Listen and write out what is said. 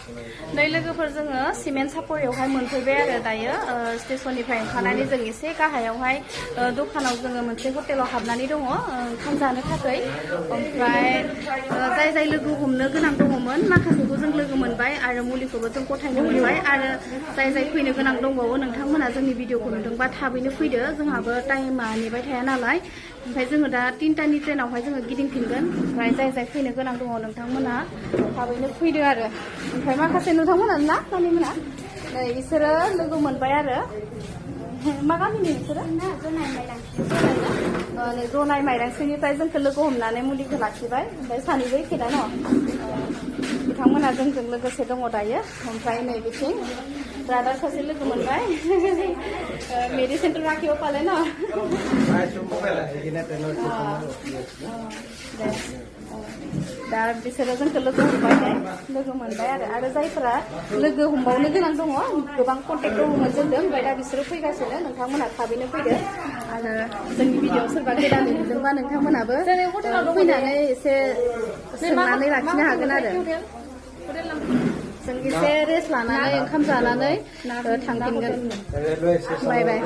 नै लोगोफोर जोङो सिमेन्ट सापरियावहाय मोनफैबाय आरो दायो स्टेसननिफ्राय ओंखारनानै जों एसे गाहायावहाय दखानाव जोङो मोनसे हटेलाव हाबनानै दङ ओंखाम जानो थाखाय। ओमफ्राय जाय लोगो हमनो गोनां दङमोन माखासेखौ जों लोगो मोनबाय आरो मुलिखौबो जों गथायनो मोनबाय आरो जाय फैनो गोनां दंबावो नोंथांमोना जोंनि भिडिअखौ नुदोंबा थाबैनो फैदो, जोंहाबो टाइमा नेबाय थाया नालाय। ओमफ्राय जोङो दा 3टानि ट्रेनावहाय जोङो गिदिंफिनगोन। ओमफ्राय जाय फैनो गोनां दङ नोंथांमोना थाबैनो फैदो आरो। ओमफ्राय माखासे नोंथांमोना ना गामिमोना नै बिसोरो लोगो मोनबाय आरो। मा गामिनि बिसोरो? जनाय माइरांसिनिफ्राय जोंखौ लोगो हमनानै मुलिखौ लाखिबाय। ओमफ्राय सानैबो एखे दा न'? बिथांमोना जोंजों लोगोसे दङ दायो। ओमफ्राय नै बिथिं ब्रादार सासे लोगो मोनबाय। मेडिसिन राखिबो पाले न'? दा बिसोरो जोंखौ लोगो मोनबाय आरो जायफोरा लोगो हमबावनो गोनां दङ गोबां कन्टेक्ट दङमोन जोंजों। ओमफ्राय दा बिसोरो फैगासिनो, नोंथांमोना थाबैनो फैदो। आरो जोंनि भिडिअ सोरबा गोदानै नुदोंबा नोंथांमोनाबो फैनानै एसे सोंनानै लाखिनो हागोन आरो। जों एसे रेस्ट लानानै ओंखाम जानानै थांफिनगोन। बाय बाय।